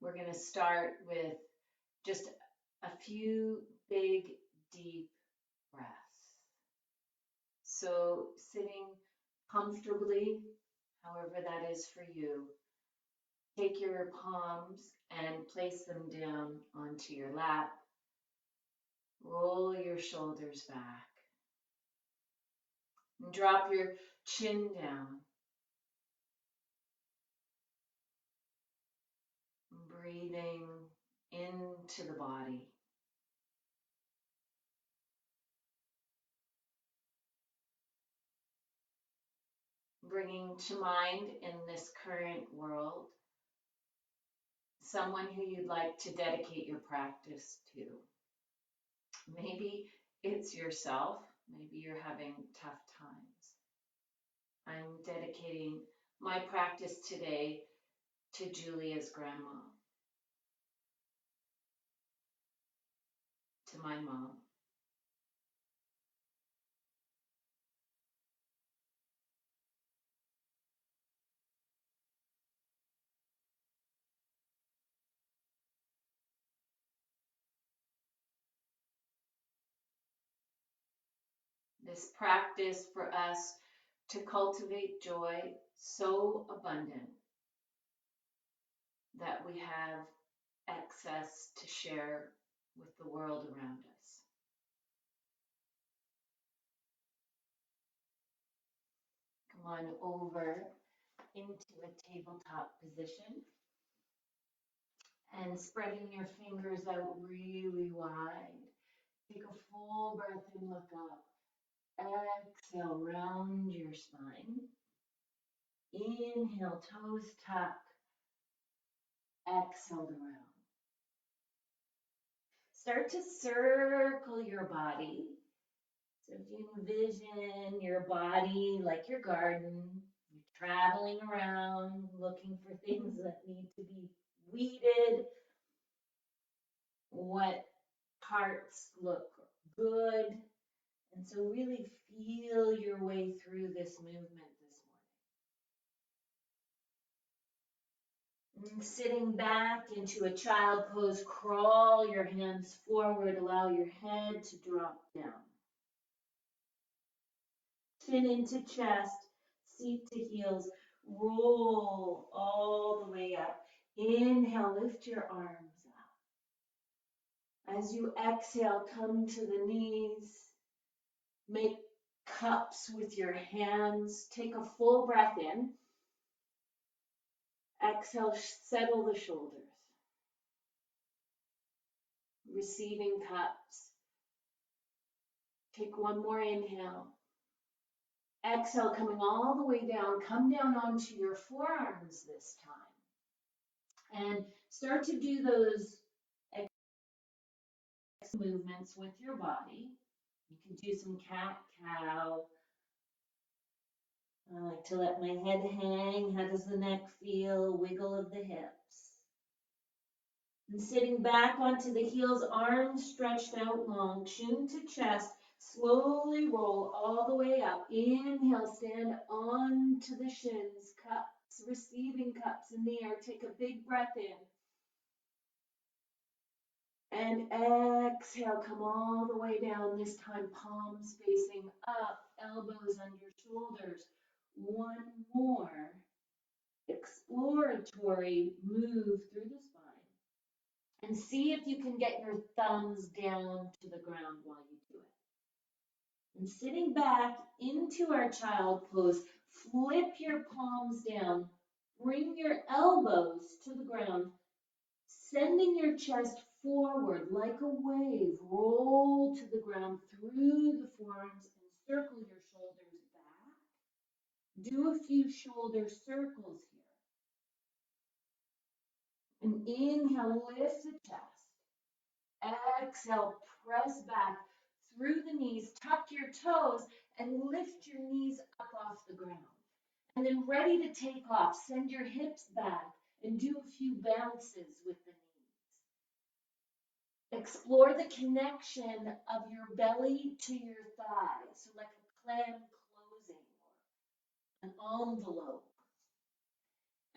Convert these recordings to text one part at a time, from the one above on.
We're going to start with just a few big, deep breaths. So sitting comfortably, however that is for you, take your palms and place them down onto your lap. Roll your shoulders back. And drop your chin down. Breathing into the body. Bringing to mind in this current world someone who you'd like to dedicate your practice to. Maybe it's yourself. Maybe you're having tough times. I'm dedicating my practice today to Julia's grandma, to my mom. This practice for us to cultivate joy so abundant that we have access to share with the world around us. Come on over into a tabletop position and spreading your fingers out really wide. Take a full breath in, look up. Exhale, round your spine. Inhale, toes tuck. Exhale to round. Start to circle your body. So if you envision your body like your garden, you're traveling around looking for things that need to be weeded, what parts look good. And so really feel your way through this movement this morning. And sitting back into a child pose, crawl your hands forward, allow your head to drop down. Chin into chest, seat to heels, roll all the way up. Inhale, lift your arms up. As you exhale, come to the knees. Make cups with your hands. Take a full breath in. Exhale, settle the shoulders. Receiving cups. Take one more inhale. Exhale, coming all the way down. Come down onto your forearms this time. And start to do those movements with your body. You can do some cat-cow. I like to let my head hang. How does the neck feel? Wiggle of the hips. And sitting back onto the heels, arms stretched out long, chin to chest. Slowly roll all the way up. Inhale, stand onto the shins, cups, receiving cups in the air. Take a big breath in. And exhale, come all the way down, this time palms facing up, elbows under shoulders. One more exploratory move through the spine. And see if you can get your thumbs down to the ground while you do it. And sitting back into our child pose, flip your palms down, bring your elbows to the ground, sending your chest forward like a wave. Roll to the ground through the forearms and circle your shoulders back. Do a few shoulder circles here. And inhale, lift the chest. Exhale, press back through the knees, tuck your toes, and lift your knees up off the ground. And then ready to take off, send your hips back and do a few bounces with the knees. Explore the connection of your belly to your thighs, so like a clam closing or an envelope.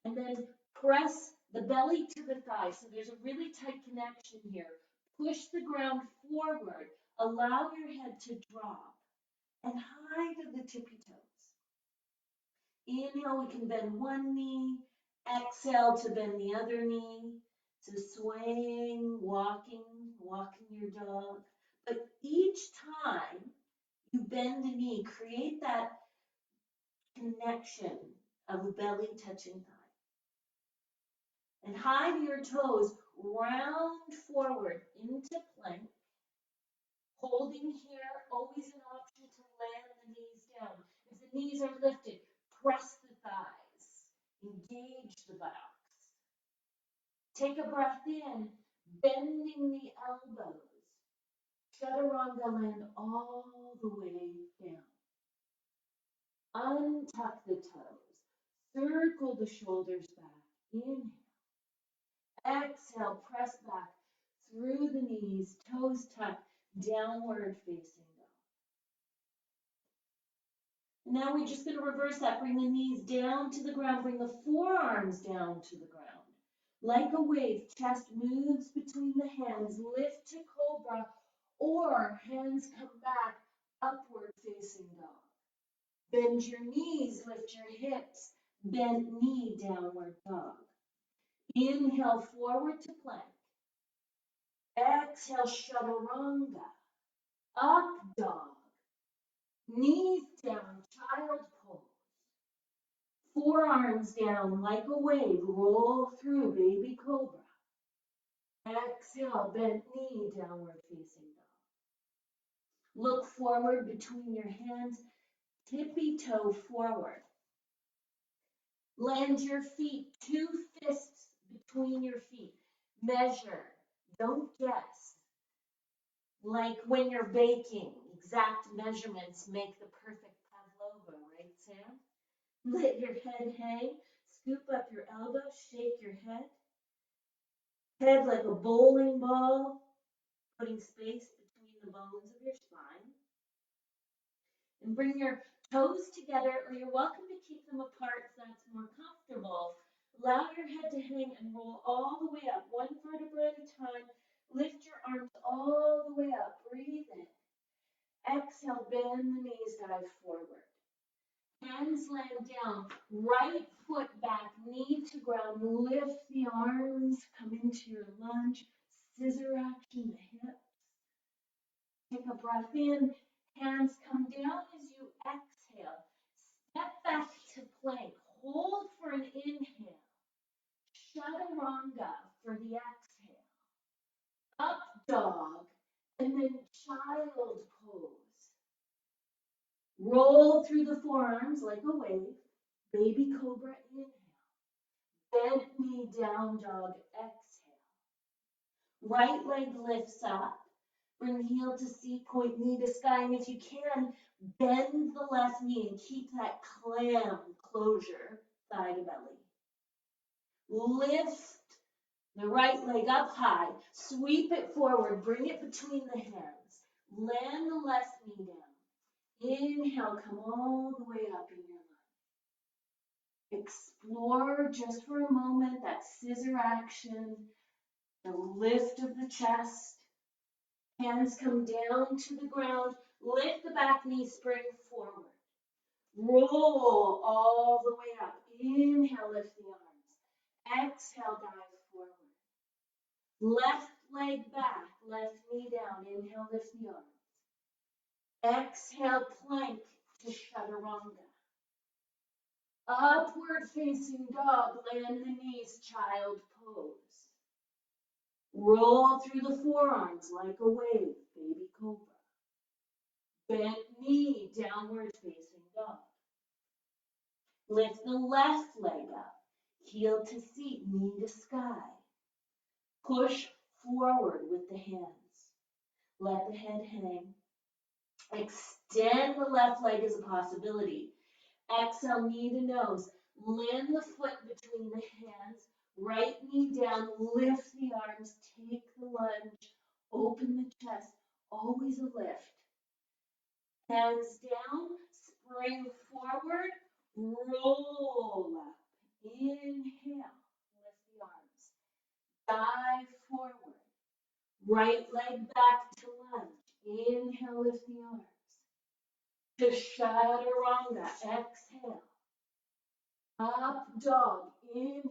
And then press the belly to the thigh. So there's a really tight connection here. Push the ground forward. Allow your head to drop and high to the tippy toes. Inhale, we can bend one knee. Exhale to bend the other knee. So swaying, walking your dog. But each time you bend a knee, create that connection of belly touching thigh. And high to your toes, round forward into plank. Holding here, always an option to land the knees down. If the knees are lifted, press the thighs. Engage the buttocks. Take a breath in, bending the elbows. Chaturanga, land all the way down. Untuck the toes. Circle the shoulders back. Inhale. Exhale, press back through the knees, toes tucked, downward facing dog. Now we're just going to reverse that. Bring the knees down to the ground. Bring the forearms down to the ground. Like a wave, chest moves between the hands. Lift to cobra or hands come back, upward facing dog. Bend your knees, lift your hips. Bend knee, downward dog. Inhale, forward to plank. Exhale, chaturanga. Up dog. Knees down, child pose. Forearms down like a wave. Roll through, baby cobra. Exhale, bent knee, downward facing dog. Look forward between your hands. Tippy toe forward. Land your feet, 2 fists between your feet. Measure, don't guess. Like when you're baking, exact measurements make the perfect pavlova, right, Sam? Let your head hang, scoop up your elbow, shake your head. Head like a bowling ball, putting space between the bones of your spine. And bring your toes together, or you're welcome to keep them apart if that's more comfortable. Allow your head to hang and roll all the way up, 1 vertebra at a time. Lift your arms all the way up. Breathe in. Exhale, bend the knees, dive forward. Hands land down, right foot back, knee to ground. Lift the arms, come into your lunge. Scissor action, the hips. Take a breath in. Hands come down as you exhale. Step back to plank. Hold for an inhale. Chaturanga for the exhale. Up dog, and then child pose. Roll through the forearms like a wave. Baby cobra, inhale. Bent knee, down dog, exhale. Right leg lifts up. Bring heel to seat, point knee to sky, and if you can, bend the left knee and keep that clam closure, thigh to belly. Lift the right leg up high, sweep it forward, bring it between the hands. Land the left knee down. Inhale, come all the way up in your lunge. Explore just for a moment that scissor action, the lift of the chest. Hands come down to the ground. Lift the back knee, spring forward. Roll all the way up. Inhale, lift the arms. Exhale, dive forward. Left leg back, left knee down. Inhale, lift the arms. Exhale, plank to chaturanga. Upward facing dog, land the knees, child pose. Roll through the forearms like a wave, baby cobra. Bent knee, downward facing dog. Lift the left leg up, heel to seat, knee to sky. Push forward with the hands. Let the head hang. Extend the left leg as a possibility. Exhale, knee to nose. Land the foot between the hands. Right knee down, lift the arms, take the lunge, open the chest, always a lift. Hands down, spring forward, roll up. Inhale, lift the arms. Dive forward. Right leg back to lunge. Inhale, lift the arms. To chaturanga, exhale. Up dog, inhale.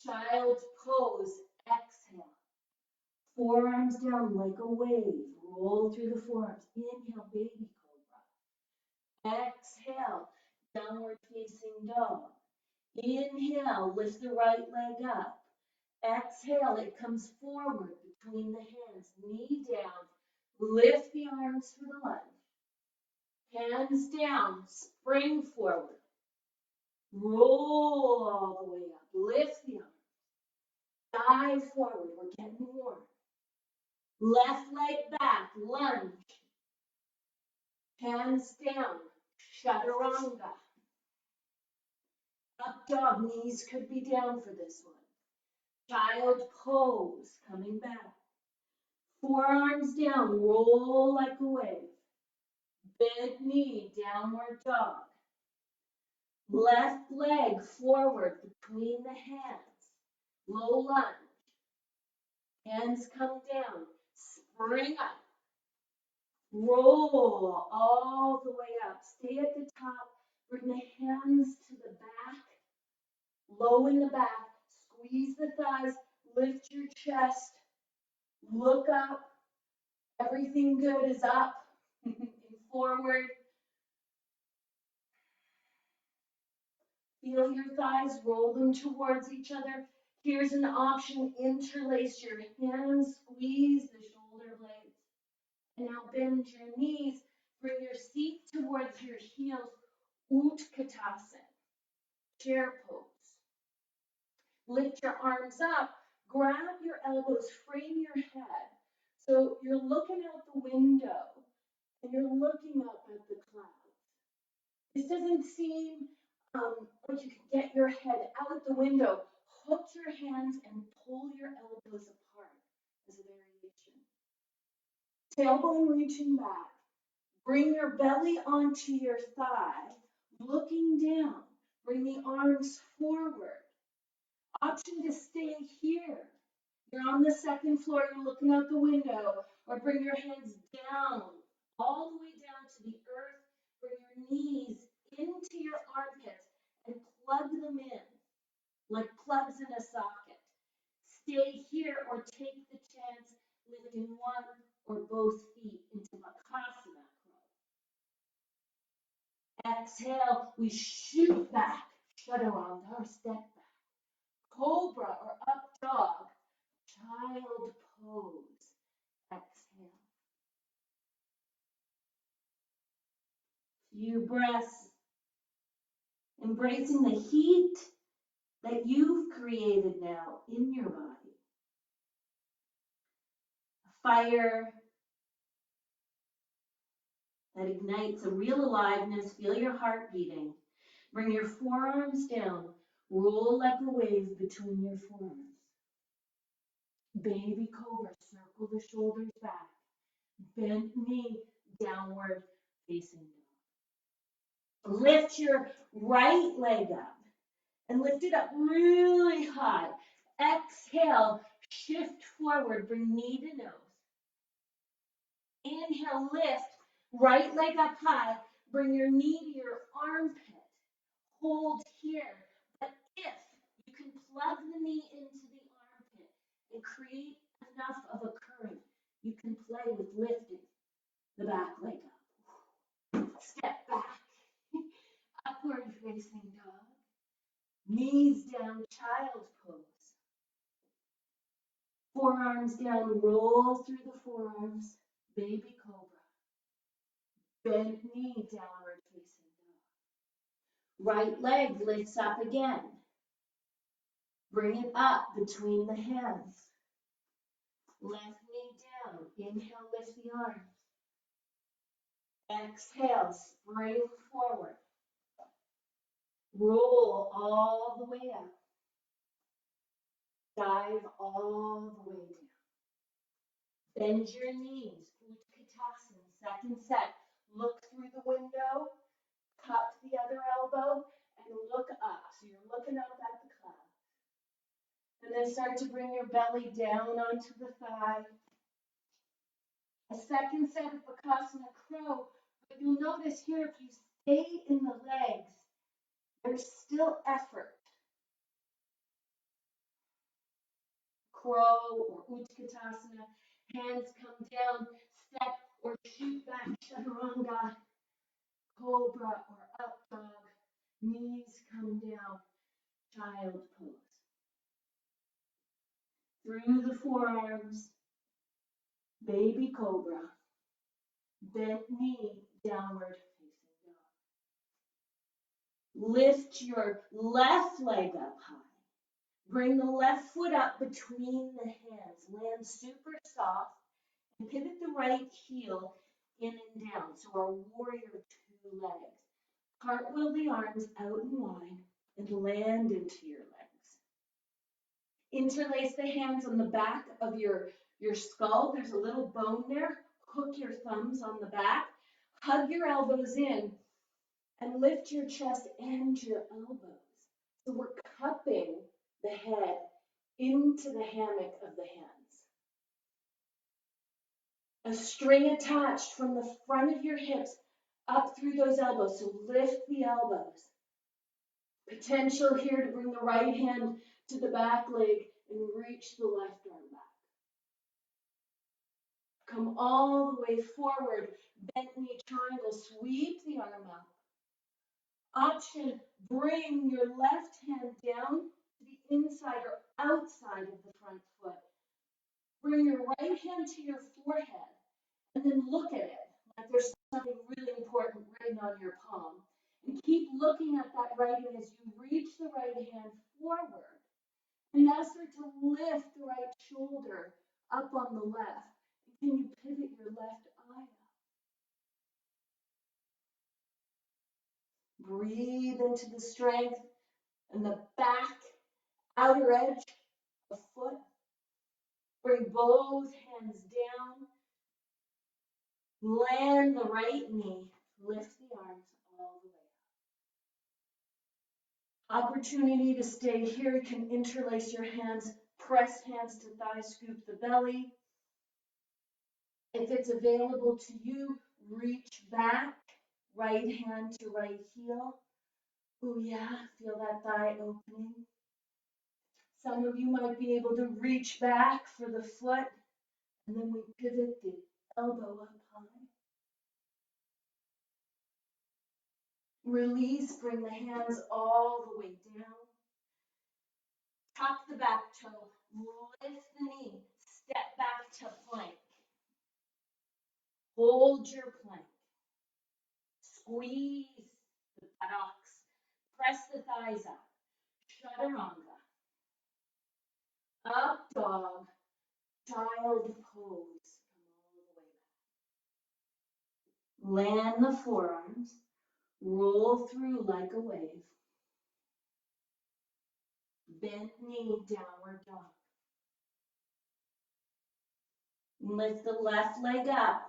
Child's pose, exhale. Forearms down like a wave. Roll through the forearms. Inhale, baby cobra. Exhale, downward facing dog. Inhale, lift the right leg up. Exhale, it comes forward between the hands, knee down. Lift the arms for the lunge. Hands down, spring forward. Roll all the way up. Lift the arms. Dive forward. We're getting warm. Left leg back, lunge. Hands down, chaturanga. Up dog, knees could be down for this one. Child pose, coming back. Forearms down, roll like a wave. Bent knee, downward dog. Left leg forward between the hands. Low lunge. Hands come down. Spring up. Roll all the way up. Stay at the top. Bring the hands to the back. Low in the back. Squeeze the thighs. Lift your chest. Look up. Everything good is up and forward. Feel your thighs, roll them towards each other. Here's an option, interlace your hands, squeeze the shoulder blades. And now bend your knees, bring your seat towards your heels, Utkatasana, chair pose. Lift your arms up, grab your elbows, frame your head. So you're looking out the window and you're looking up at the clouds. This doesn't seem like you can get your head out the window. Hook your hands and pull your elbows apart as a variation. Tailbone reaching back. Bring your belly onto your thigh, looking down. Bring the arms forward. Option to stay here. You're on the second floor, you're looking out the window, or bring your hands down, all the way down to the earth. Bring your knees into your armpits and plug them in like plugs in a socket. Stay here or take the chance lifting one or both feet into Bakasana. Exhale, we shoot back, chaturanga or step back. Cobra or up dog, child pose. Exhale. Few breaths, embracing the heat that you've created now in your body. A fire that ignites a real aliveness. Feel your heart beating. Bring your forearms down. Roll like a wave between your forearms. Baby cobra, circle the shoulders back. Bent knee, downward facing dog. Lift your right leg up and lift it up really high. Exhale, shift forward, bring knee to nose. Inhale, lift, right leg up high, bring your knee to your armpit. Hold here, but if you can plug the knee into the armpit and create enough of a current, you can play with lifting the back leg up. Step back, upward facing dog. Knees down, child pose. Forearms down, roll through the forearms, baby cobra. Bent knee, downward facing dog. Right leg lifts up again. Bring it up between the hands. Left knee down. Inhale, lift the arms. Exhale, spring forward. Roll all the way up. Dive all the way down. Bend your knees. Utkatasana, second set. Look through the window. Cup the other elbow and look up. So you're looking up at the clouds. And then start to bring your belly down onto the thigh. A second set of Bakasana Crow. But you'll notice here, if you stay in the legs, there's still effort. Crow or Utkatasana. Hands come down, step or shoot back, Chaturanga, Cobra or up dog. Knees come down, child pose. Through the forearms, baby cobra, bent knee, downward facing dog. Lift your left leg up high. Bring the left foot up between the hands. Land super soft and pivot the right heel in and down. So our warrior two legs. Cartwheel the arms out and wide and land into your legs. Interlace the hands on the back of your skull. There's a little bone there. Hook your thumbs on the back. Hug your elbows in and lift your chest and your elbows. So we're cupping the head into the hammock of the hands. A string attached from the front of your hips up through those elbows. So lift the elbows. Potential here to bring the right hand to the back leg and reach the left arm back. Come all the way forward, bent knee triangle, sweep the arm up. Option, bring your left hand down to the inside or outside of the front foot. Bring your right hand to your forehead and then look at it like there's something really important written on your palm. And keep looking at that right hand as you reach the right hand forward. And now start to lift the right shoulder up on the left. Can you pivot your left eye up? Breathe into the strength and the back outer edge of foot. Bring both hands down. Land the right knee. Lift the arms all the way up. Opportunity to stay here. You can interlace your hands. Press hands to thighs. Scoop the belly. If it's available to you, reach back. Right hand to right heel. Oh yeah, feel that thigh opening. Some of you might be able to reach back for the foot, and then we pivot the elbow up high. Release, bring the hands all the way down. Tuck the back toe, lift the knee, step back to plank. Hold your plank. Squeeze the buttocks. Press the thighs up. Chaturanga. Up dog. Child pose. Come all the way back. Land the forearms. Roll through like a wave. Bent knee, downward dog. Lift the left leg up.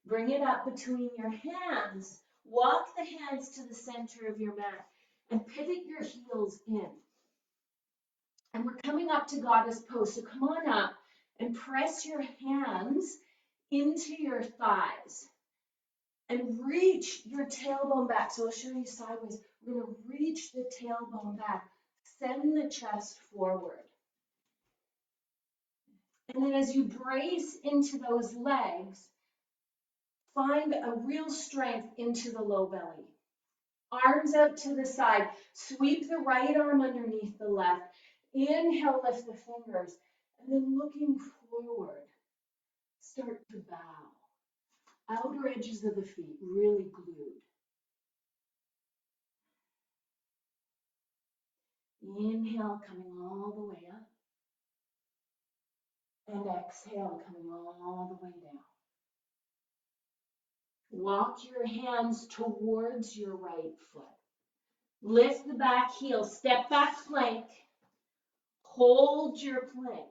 Bring it up between your hands. Walk the hands to the center of your mat and pivot your heels in. And we're coming up to goddess pose. So come on up and press your hands into your thighs and reach your tailbone back. So I'll show you sideways. We're going to reach the tailbone back. Send the chest forward. And then as you brace into those legs, find a real strength into the low belly. Arms out to the side. Sweep the right arm underneath the left. Inhale, lift the fingers. And then looking forward, start to bow. Outer edges of the feet really glued. Inhale, coming all the way up. And exhale, coming all the way down. Walk your hands towards your right foot. Lift the back heel, step back plank. Hold your plank.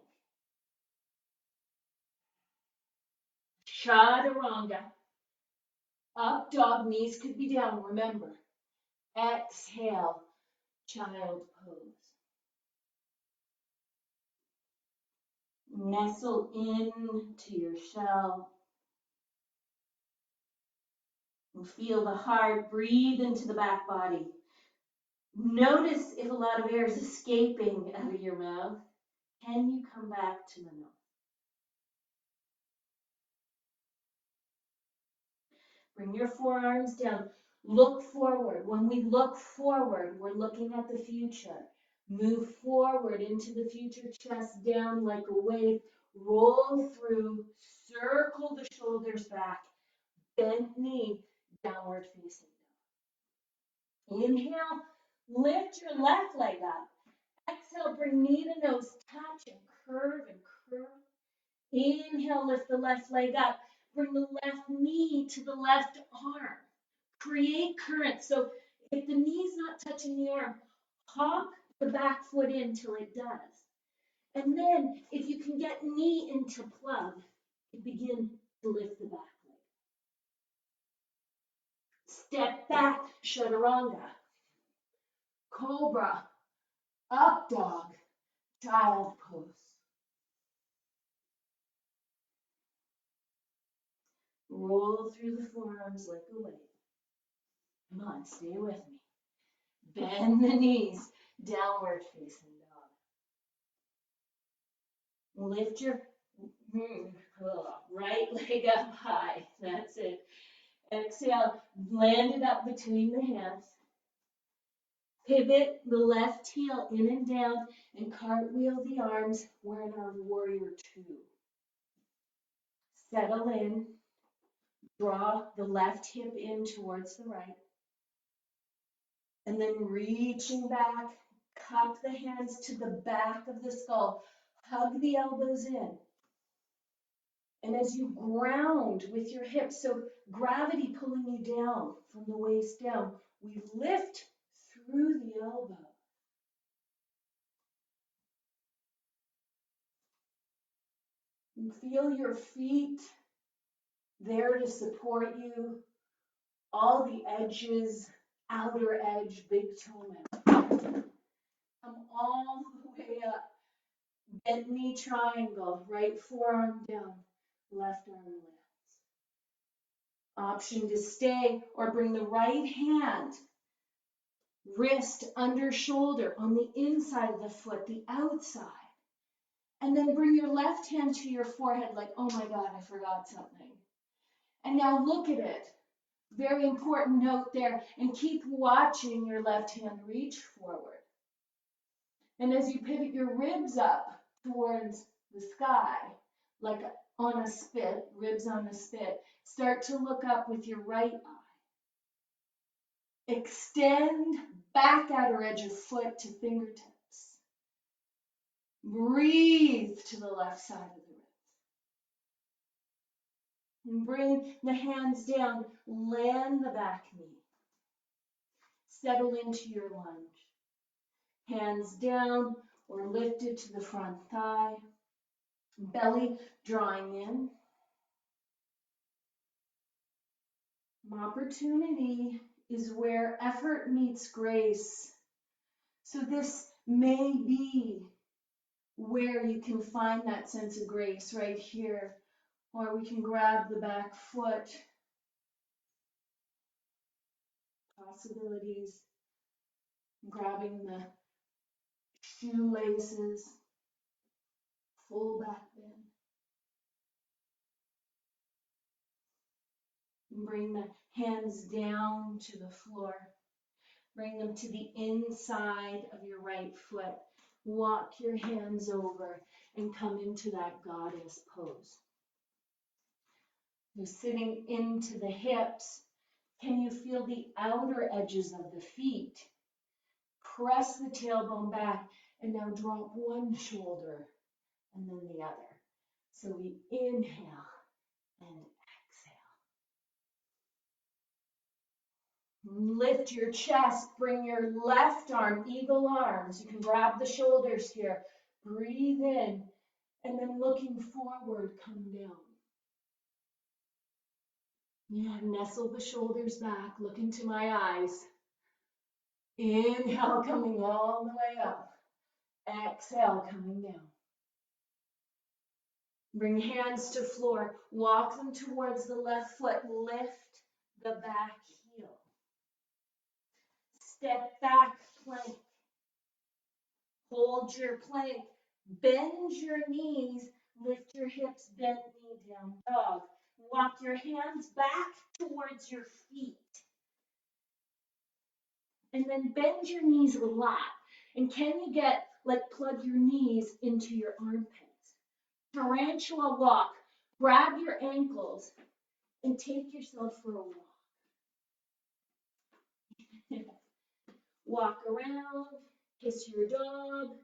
Chaturanga. Up dog, knees could be down, remember. Exhale, child pose. Nestle into your shell. And feel the heart breathe into the back body. Notice if a lot of air is escaping out of your mouth. Can you come back to the nose? Bring your forearms down. Look forward. When we look forward, we're looking at the future. Move forward into the future, chest down like a wave. Roll through, circle the shoulders back, bent knee, downward facing dog. Inhale, lift your left leg up. Exhale, bring knee to nose, touch and curve and curve. Inhale, lift the left leg up. Bring the left knee to the left arm. Create current. So if the knee's not touching the arm, hop the back foot in till it does. And then if you can get knee into plug, begin to lift the back leg. Step back, chaturanga. Cobra, up dog, child pose. Roll through the forearms like a wave. Come on, stay with me. Bend the knees, downward facing dog. Lift your right leg up high. That's it. Exhale, land it up between the hands. Pivot the left heel in and down and cartwheel the arms. We're in our warrior two. Settle in. Draw the left hip in towards the right. And then reaching back, cup the hands to the back of the skull. Hug the elbows in. And as you ground with your hips, so gravity pulling you down from the waist down, we lift through the elbow. And feel your feet there to support you. All the edges, outer edge, big toe mat. Come all the way up. Bent knee triangle, right forearm down, left arm lifts. Option to stay or bring the right hand, wrist under shoulder on the inside of the foot, the outside. And then bring your left hand to your forehead like, oh my God, I forgot something. And now look at it. Very important note there. And keep watching your left hand reach forward. And as you pivot your ribs up towards the sky, like on a spit, ribs on a spit, start to look up with your right eye. Extend back outer edge of foot to fingertips. Breathe to the left side of the ribs. And bring the hands down, land the back knee. Settle into your lunge. Hands down or lifted to the front thigh. Belly drawing in. Opportunity is where effort meets grace. So this may be where you can find that sense of grace right here. Or we can grab the back foot. Possibilities. Grabbing the shoelaces. Full back bend. Bring the hands down to the floor. Bring them to the inside of your right foot. Walk your hands over and come into that goddess pose. You're sitting into the hips. Can you feel the outer edges of the feet? Press the tailbone back and now drop one shoulder and then the other. So we inhale and exhale. Lift your chest, bring your left arm, eagle arms. You can grab the shoulders here. Breathe in, and then looking forward, come down. Yeah, nestle the shoulders back, look into my eyes. Inhale, coming all the way up. Exhale, coming down. Bring hands to floor. Walk them towards the left foot. Lift the back heel. Step back plank. Hold your plank. Bend your knees. Lift your hips. Bend knee down dog. Walk your hands back towards your feet. And then bend your knees a lot. And can you plug your knees into your armpits? Tarantula walk. Grab your ankles and take yourself for a walk. Walk around, kiss your dog,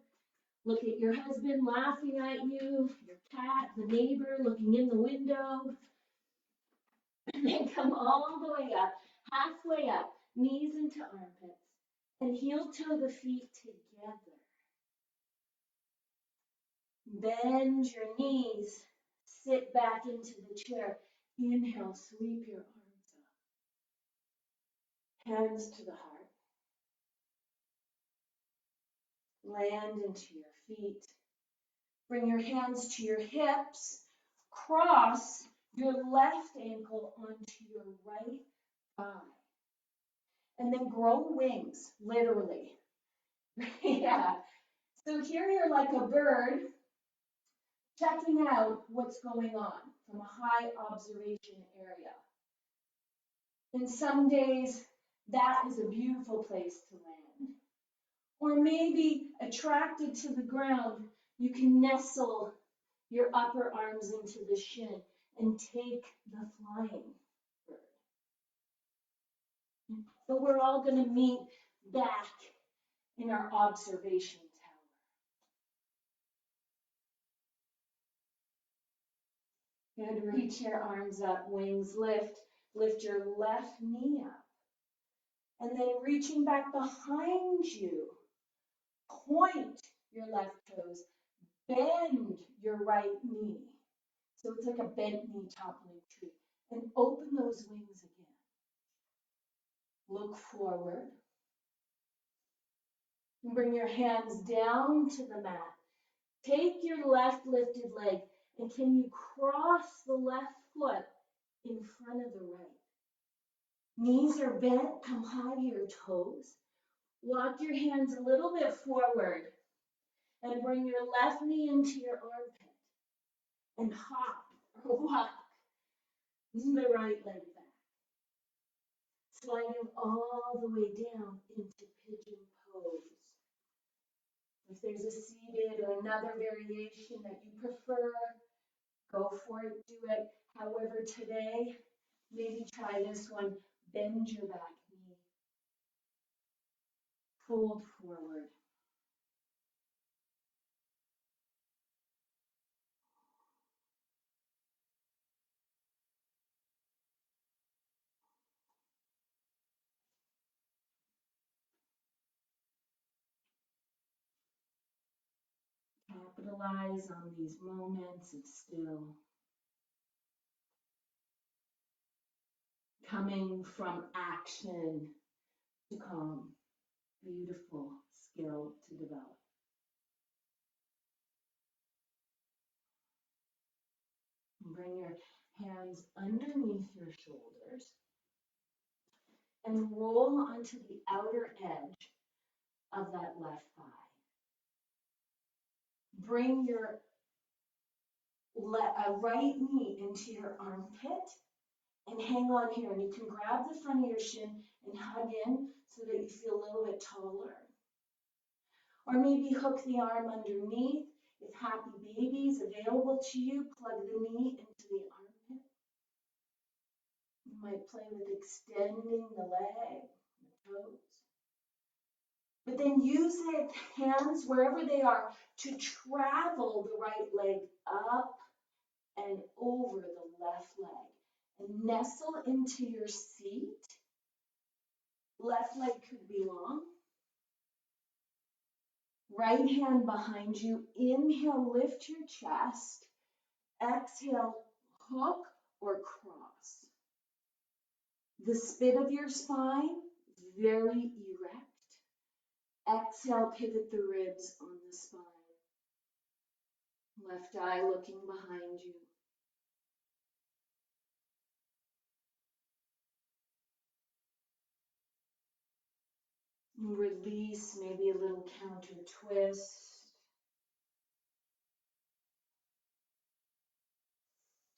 look at your husband laughing at you, your cat, the neighbor looking in the window. And then come all the way up, halfway up, knees into armpits, and heel toe the feet together. Bend your knees, sit back into the chair. Inhale, sweep your arms up. Hands to the heart. Land into your feet. Bring your hands to your hips. Cross your left ankle onto your right thigh. And then grow wings, literally. Yeah. So here you're like a bird checking out what's going on from a high observation area. And some days that is a beautiful place to land. Or maybe attracted to the ground, you can nestle your upper arms into the shin and take the flying bird. But we're all going to meet back in our observation tower. And reach your arms up, wings lift. Lift your left knee up. And then reaching back behind you, point your left toes. Bend your right knee. So it's like a bent knee toppling tree. And open those wings again. Look forward. And bring your hands down to the mat. Take your left lifted leg, and can you cross the left foot in front of the right? Knees are bent, come high to your toes. Walk your hands a little bit forward and bring your left knee into your armpit and hop or walk the right leg back. Sliding all the way down into pigeon pose. If there's a seated or another variation that you prefer, go for it, do it. However, today, maybe try this one. Bend your back knee. Fold forward. Capitalize on these moments of still. Coming from action to calm. Beautiful skill to develop. Bring your hands underneath your shoulders and roll onto the outer edge of that left thigh. Bring your right knee into your armpit and hang on here. And you can grab the front of your shin and hug in so that you feel a little bit taller. Or maybe hook the arm underneath. If happy baby is available to you, plug the knee into the armpit. You might play with extending the leg, the toes. But then use the hands, wherever they are, to travel the right leg up and over the left leg. And nestle into your seat. Left leg could be long. Right hand behind you. Inhale, lift your chest. Exhale, hook or cross. The spit of your spine, very erect. Exhale, pivot the ribs on the spine. Left eye looking behind you. Release, maybe a little counter twist.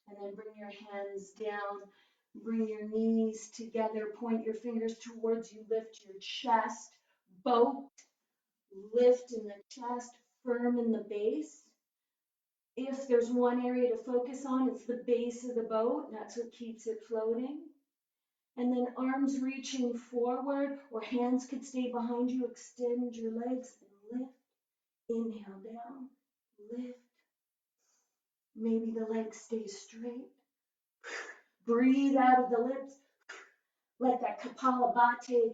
And then bring your hands down, bring your knees together, point your fingers towards you, lift your chest, boat, lift in the chest, firm in the base. If there's one area to focus on, it's the base of the boat. That's what keeps it floating. And then arms reaching forward, or hands could stay behind you. Extend your legs and lift. Inhale down, lift. Maybe the legs stay straight. Breathe out of the lips. Let that Kapalabhati.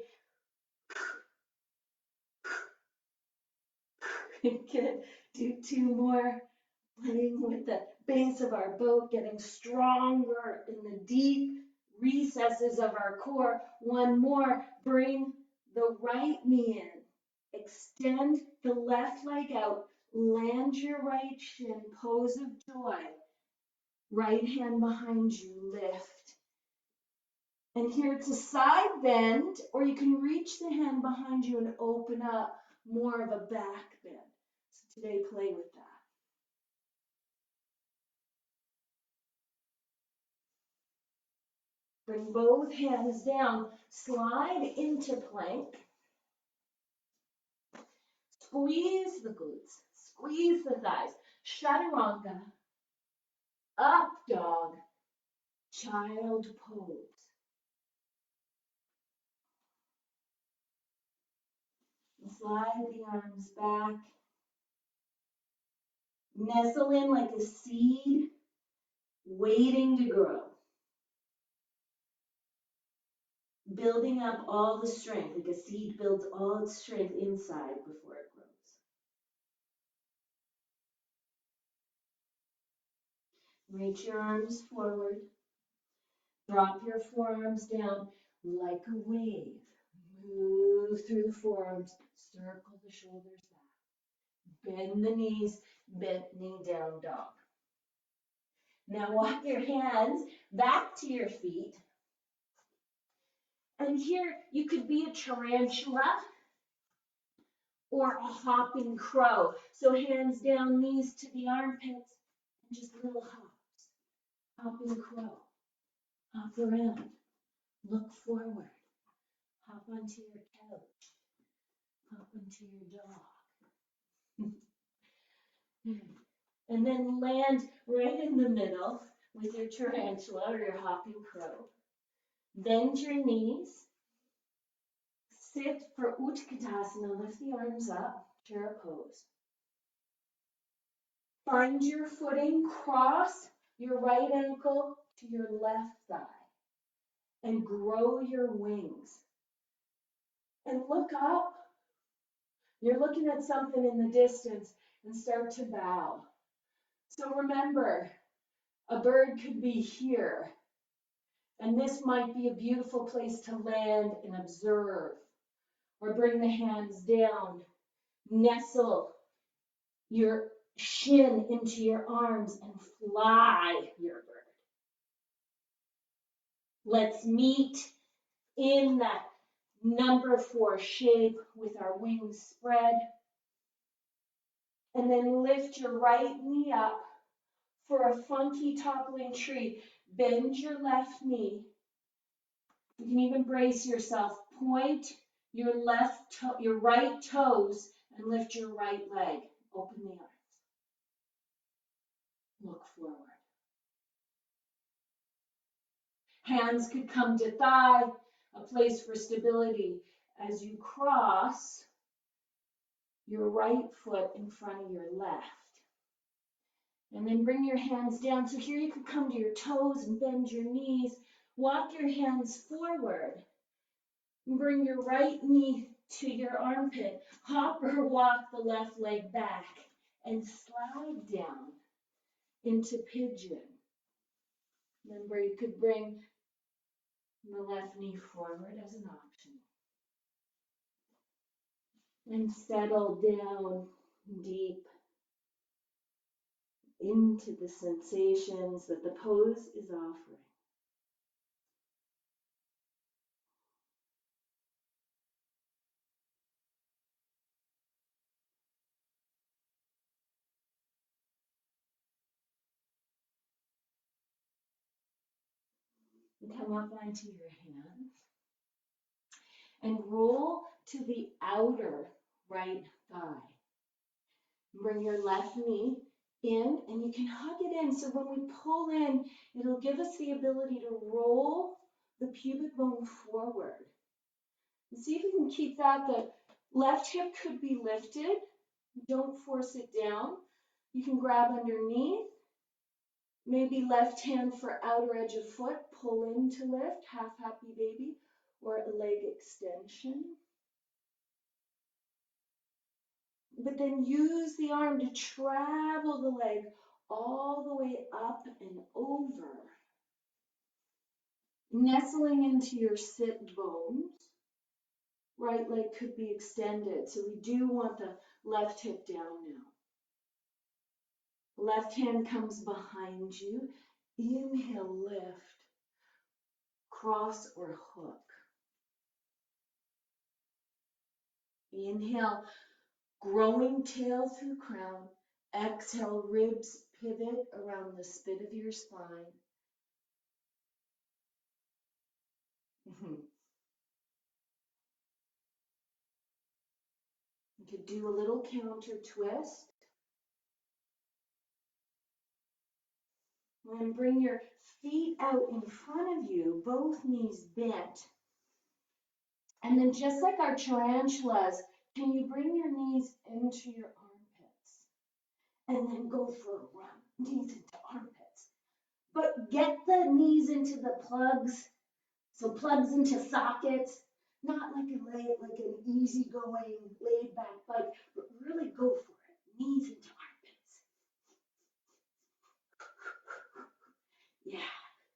Good. Do two more. Playing with the base of our boat, getting stronger in the deep recesses of our core. One more. Bring the right knee in. Extend the left leg out. Land your right shin. Pose of joy. Right hand behind you. Lift. And here it's a side bend, or you can reach the hand behind you and open up more of a back bend. So today, play with that. Bring both hands down, slide into plank. Squeeze the glutes, squeeze the thighs. Chaturanga, up dog, child pose. Slide the arms back. Nestle in like a seed, waiting to grow. Building up all the strength, like a seed builds all its strength inside before it grows. Reach your arms forward. Drop your forearms down like a wave. Move through the forearms. Circle the shoulders back. Bend the knees. Bend knee down dog. Now walk your hands back to your feet. And here you could be a tarantula or a hopping crow. So hands down, knees to the armpits, and just little hops. Hopping crow. Hop around. Look forward. Hop onto your couch. Hop onto your dog. And then land right in the middle with your tarantula or your hopping crow. Bend your knees. Sit for Utkatasana. Lift the arms up. Chair pose. Find your footing. Cross your right ankle to your left thigh. And grow your wings. And look up. You're looking at something in the distance and start to bow. So remember, a bird could be here. And this might be a beautiful place to land and observe. Or bring the hands down. Nestle your shin into your arms and fly your bird. Let's meet in that number 4 shape with our wings spread. And then lift your right knee up for a funky toppling tree. Bend your left knee. You can even brace yourself. Point your your right toes and lift your right leg. Open the arms. Look forward. Hands could come to thigh, a place for stability as you cross your right foot in front of your left. And then bring your hands down. So here you could come to your toes and bend your knees. Walk your hands forward. Bring your right knee to your armpit. Hop or walk the left leg back and slide down into pigeon. Remember, you could bring the left knee forward as an option. And settle down deep into the sensations that the pose is offering. Come up onto your hands and roll to the outer right thigh. Bring your left knee in, and you can hug it in. So when we pull in, it'll give us the ability to roll the pubic bone forward. And see if you can keep that. The left hip could be lifted. Don't force it down. You can grab underneath. Maybe left hand for outer edge of foot, pull in to lift, half happy baby, or a leg extension. But then use the arm to travel the leg all the way up and over. Nestling into your sit bones. Right leg could be extended. So we do want the left hip down now. Left hand comes behind you. Inhale, lift, cross or hook. Inhale, growing tail through crown. Exhale, ribs pivot around the spit of your spine. You could do a little counter twist. And bring your feet out in front of you, both knees bent. And then just like our tarantulas, can you bring your knees into your armpits? And then go for a run, knees into armpits. But get the knees into the plugs, so plugs into sockets, not like an easygoing, laid back bike, but really go for it, knees into armpits. Yeah,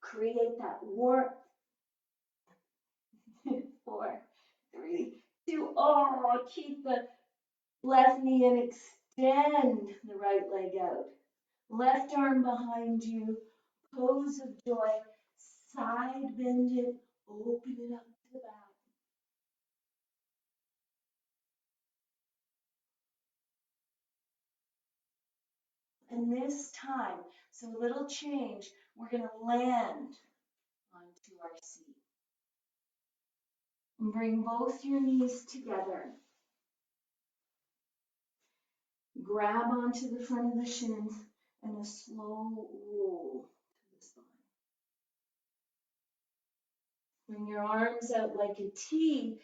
create that warmth. 4, 3, 2, oh, keep the left knee and extend the right leg out. Left arm behind you, pose of joy, side bend it, open it up to the back. And this time, so a little change, we're going to land onto our seat. And bring both your knees together. Grab onto the front of the shins and a slow roll to the spine. Bring your arms out like a T.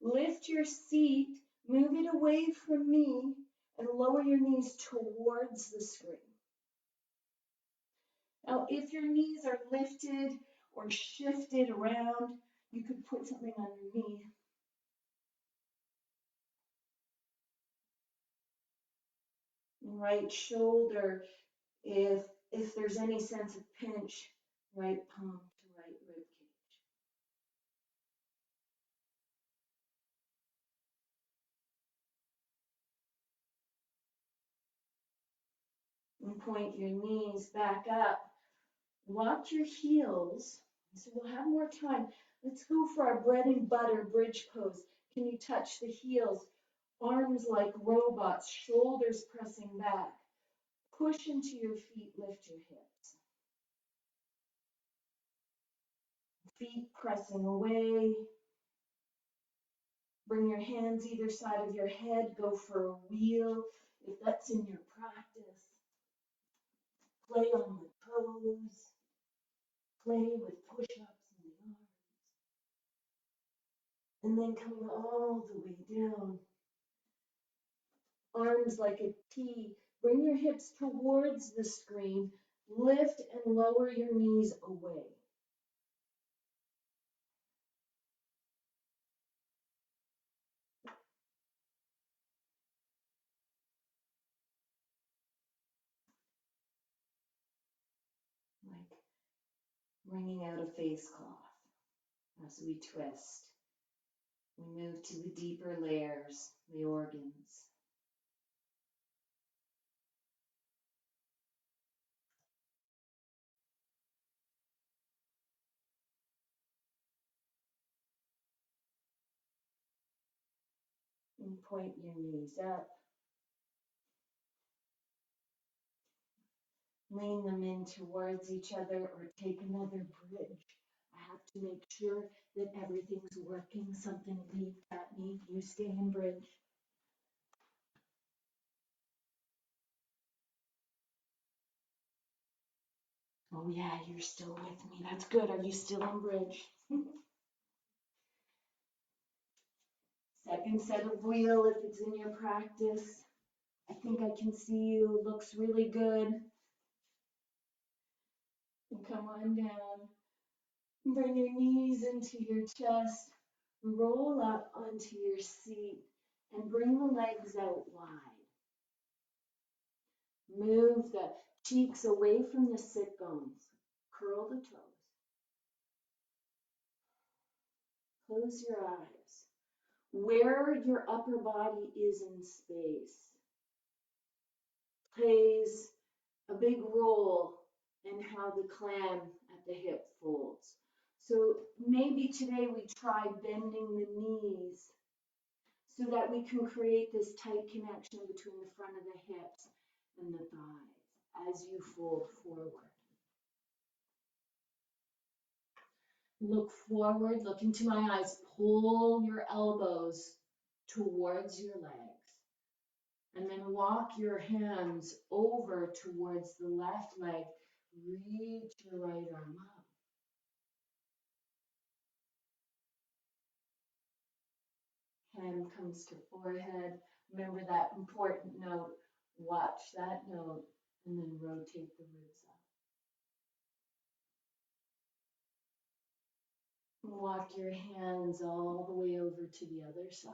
Lift your seat, move it away from me, and lower your knees towards the screen. Now, if your knees are lifted or shifted around, you could put something underneath. Right shoulder, if there's any sense of pinch, right palm to right rib cage. And point your knees back up. Watch your heels. So we'll have more time. Let's go for our bread and butter bridge pose. Can you touch the heels? Arms like robots, shoulders pressing back. Push into your feet, lift your hips. Feet pressing away. Bring your hands either side of your head. Go for a wheel if that's in your practice. Play on the toes. Play with push-ups in the arms. And then coming all the way down. Arms like a T. Bring your hips towards the screen. Lift and lower your knees away. Like wringing out a face cloth as we twist. We move to the deeper layers, the organs. And point your knees up. Lean them in towards each other or take another bridge. I have to make sure that everything's working. Something beeped at me. You stay in bridge. Oh yeah, you're still with me. That's good. Are you still in bridge? Second set of wheel if it's in your practice. I think I can see you. Looks really good. And come on down. Bring your knees into your chest. Roll up onto your seat and bring the legs out wide. Move the cheeks away from the sit bones. Curl the toes. Close your eyes. Where your upper body is in space plays a big role in how the clam at the hip folds. So maybe today we try bending the knees so that we can create this tight connection between the front of the hips and the thighs as you fold forward. Look forward, look into my eyes, pull your elbows towards your legs. And then walk your hands over towards the left leg. Reach your right arm up. Hand comes to forehead. Remember that important note. Watch that note and then rotate the ribs up. Walk your hands all the way over to the other side.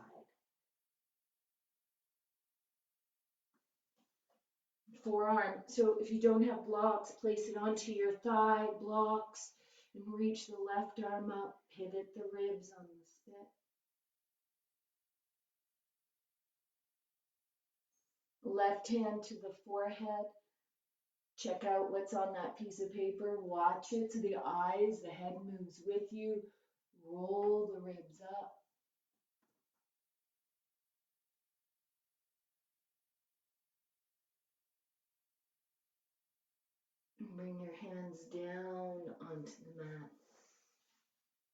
Forearm. So if you don't have blocks, place it onto your thigh blocks and reach the left arm up. Pivot the ribs on the spit. Left hand to the forehead. Check out what's on that piece of paper. Watch it to the eyes. The head moves with you. Roll the ribs up. Bring your hands down onto the mat.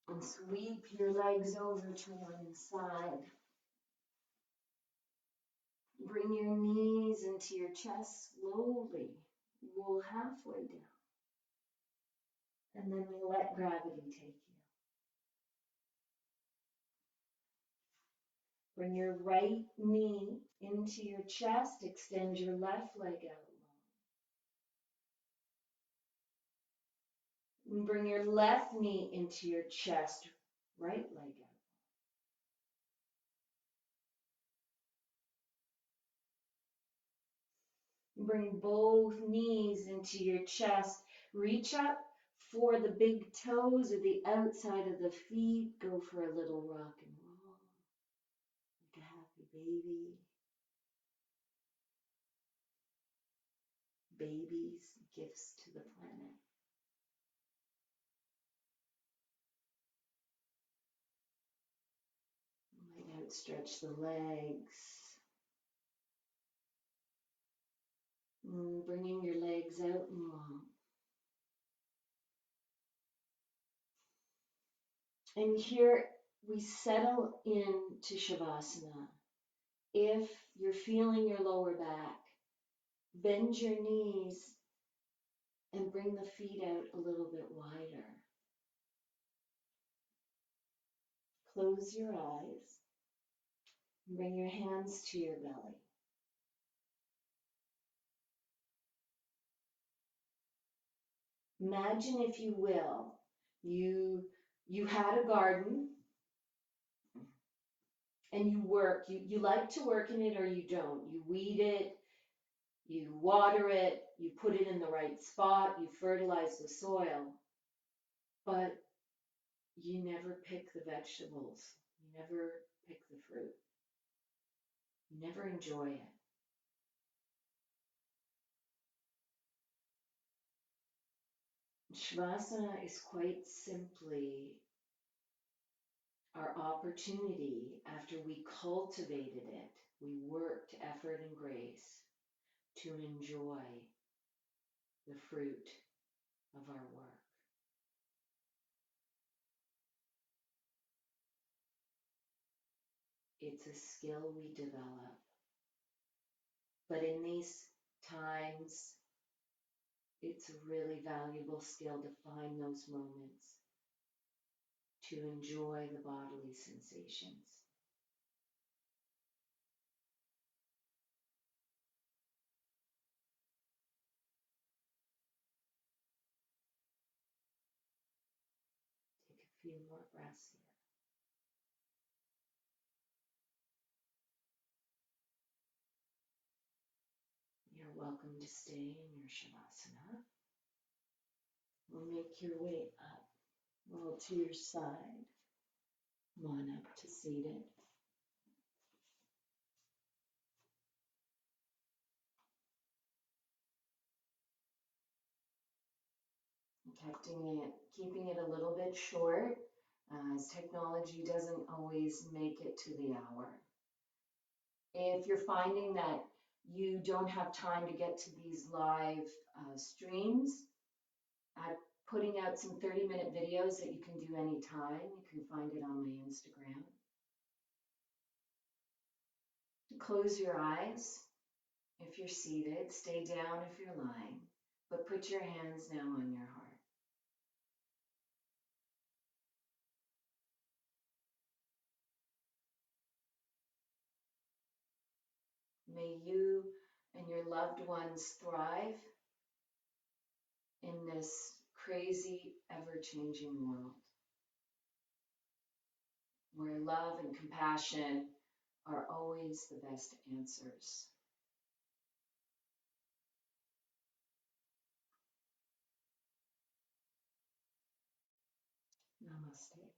And sweep your legs over to one side. Bring your knees into your chest slowly. Roll halfway down. And then let gravity take you. Bring your right knee into your chest. Extend your left leg out long. And bring your left knee into your chest. Right leg out. Bring both knees into your chest. Reach up for the big toes or the outside of the feet. Go for a little rock and roll. Like a happy baby. Babies, gifts to the planet. You might outstretch the legs. Bringing your legs out and long. And here we settle into Savasana. If you're feeling your lower back, bend your knees and bring the feet out a little bit wider. Close your eyes. Bring your hands to your belly. Imagine, if you will, you had a garden and you work. You like to work in it or you don't. You weed it, you water it, you put it in the right spot, you fertilize the soil, but you never pick the vegetables. You never pick the fruit. You never enjoy it. Shavasana is quite simply our opportunity after we cultivated it, we worked effort and grace to enjoy the fruit of our work. It's a skill we develop. But in these times, it's a really valuable skill to find those moments to enjoy the bodily sensations. Take a few more breaths here. You're welcome to stay in your Savasana. We'll make your way up. Roll to your side. Come on up to seated. Keeping it a little bit short, as technology doesn't always make it to the hour. If you're finding that you don't have time to get to these live streams, putting out some 30-minute videos that you can do anytime. You can find it on my Instagram. Close your eyes if you're seated. Stay down if you're lying. But put your hands now on your heart. May you and your loved ones thrive in this crazy, ever-changing world where love and compassion are always the best answers. Namaste.